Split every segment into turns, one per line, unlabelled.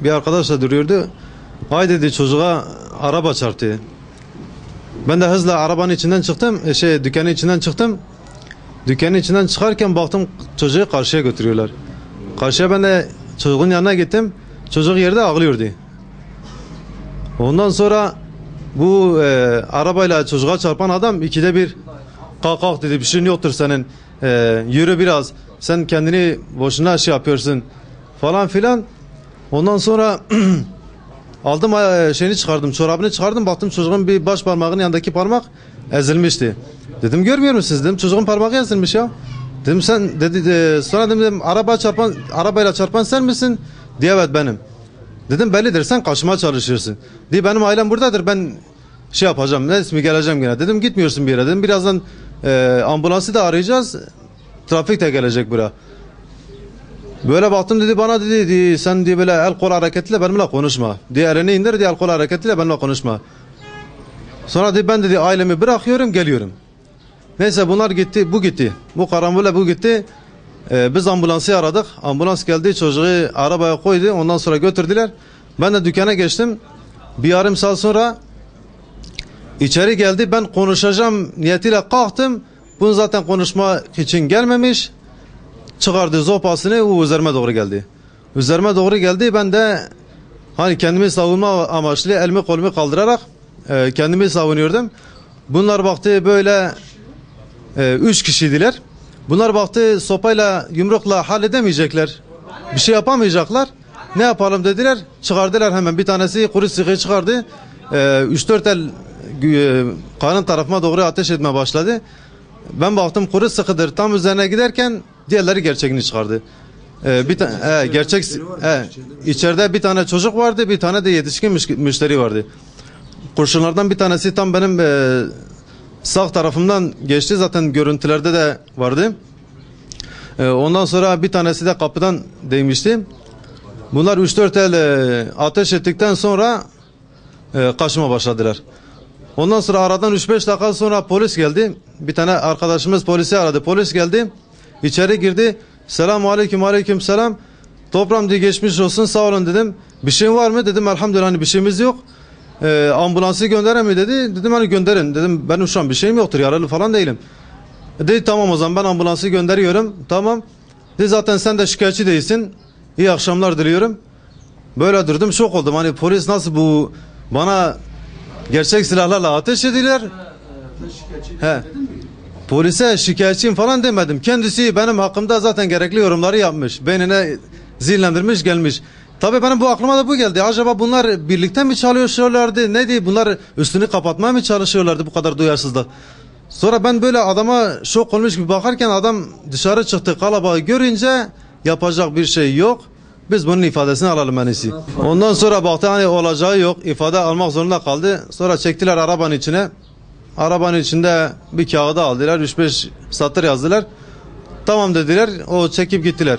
Bir arkadaşla duruyordu. Ay dedi çocuğa araba çarptı. Ben de hızla arabanın içinden çıktım. Dükkanın içinden çıktım. Dükkanın içinden çıkarken baktım çocuğu karşıya götürüyorlar. Karşıya ben de çocuğun yanına gittim. Çocuk yerde ağlıyordu. Ondan sonra bu arabayla çocuğa çarpan adam ikide bir kalk dedi, bir şeyin yoktur senin. Yürü biraz. Sen kendini boşuna yapıyorsun falan filan. Ondan sonra aldım çıkardım, çorabını çıkardım, baktım çocuğun bir baş parmağının yanındaki parmak ezilmişti. Dedim görmüyor musunuz? Dedim çocuğun parmağı ezilmiş ya. Dedim sen dedi sonra dedim arabayla çarpan sen misin? Diye evet benim. Dedim bellidir sen kaçmaya çalışıyorsun. Diye benim ailem buradadır, ben yapacağım, ne ismi geleceğim yine. Dedim gitmiyorsun bir yere. Dedim birazdan ambulansı da arayacağız. Trafik de gelecek buraya. Böyle baktım dedi bana dedi sen diye böyle el kol hareketiyle benimle konuşma. Diye elini indir diye el kol hareketiyle benimle konuşma. Sonra dedi ben dedi ailemi bırakıyorum geliyorum. Neyse bunlar gitti, bu gitti. Bu karambola bu gitti. Biz ambulansı aradık. Ambulans geldi, çocuğu arabaya koydu. Ondan sonra götürdüler. Ben de dükkana geçtim. Bir yarım saat sonra içeri geldi. Ben konuşacağım niyetiyle kalktım. Bunu zaten konuşmak için gelmemiş. Çıkardı zopasını, o üzerime doğru geldi. Üzerime doğru geldi. Ben de hani kendimi savunma amaçlı elimi kolumu kaldırarak kendimi savunuyordum. Bunlar baktı böyle 3 kişiydiler. Bunlar baktı sopayla yumrukla halledemeyecekler. Bir şey yapamayacaklar. Ne yapalım dediler. Çıkardılar hemen. Bir tanesi kuru sıkıyı çıkardı. 3-4 el karın tarafıma doğru ateş etmeye başladı. Ben baktım kuru sıkıdır. Tam üzerine giderken diğerleri gerçeğini çıkardı. İçeride bir tane çocuk vardı, bir tane de yetişkin müşteri vardı. Kurşunlardan bir tanesi tam benim sağ tarafımdan geçti, zaten görüntülerde de vardı. Ondan sonra bir tanesi de kapıdan değmişti. Bunlar 3-4 el ateş ettikten sonra kaçma başladılar. Ondan sonra aradan 3-5 dakika sonra polis geldi. Bir tane arkadaşımız polisi aradı. Polis geldi. İçeri girdi. Selamun aleyküm, aleyküm selam. Toprağım diye geçmiş olsun, sağ olun dedim. Bir şeyin var mı? Dedim elhamdülillah hani bir şeyimiz yok. Ambulansı gönderir mi dedi. Dedim hani gönderin. Dedim benim şu an bir şeyim yoktur, yaralı falan değilim. Dedi tamam o zaman ben ambulansı gönderiyorum. Tamam. Dedi zaten sen de şikayetçi değilsin. İyi akşamlar diliyorum. Böyle durdum, şok oldum. Hani polis nasıl bu bana gerçek silahlarla ateş ediler. Polise şikayetçiyim falan demedim. Kendisi benim hakkımda zaten gerekli yorumları yapmış. Beynine zillendirmiş gelmiş. Tabii benim bu aklıma da bu geldi. Acaba bunlar birlikte mi çalışıyorlardı? Neydi? Bunlar üstünü kapatmaya mı çalışıyorlardı bu kadar duyarsızlık? Sonra ben böyle adama şok olmuş gibi bakarken adam dışarı çıktı, kalabalığı görünce yapacak bir şey yok. Biz bunun ifadesini alalım en iyisi. Ondan sonra baktı hani olacağı yok. İfade almak zorunda kaldı. Sonra çektiler arabanın içine. Arabanın içinde bir kağıdı aldılar. 3-5 satır yazdılar. Tamam dediler. O çekip gittiler.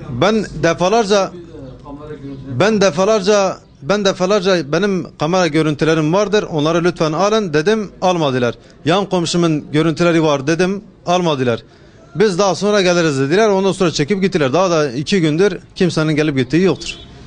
Ben defalarca benim kamera görüntülerim vardır. Onları lütfen alın dedim. Almadılar. Yan komşumun görüntüleri var dedim. Almadılar. Biz daha sonra geliriz dediler. Ondan sonra çekip gittiler. Daha da 2 gündür kimsenin gelip gittiği yoktur.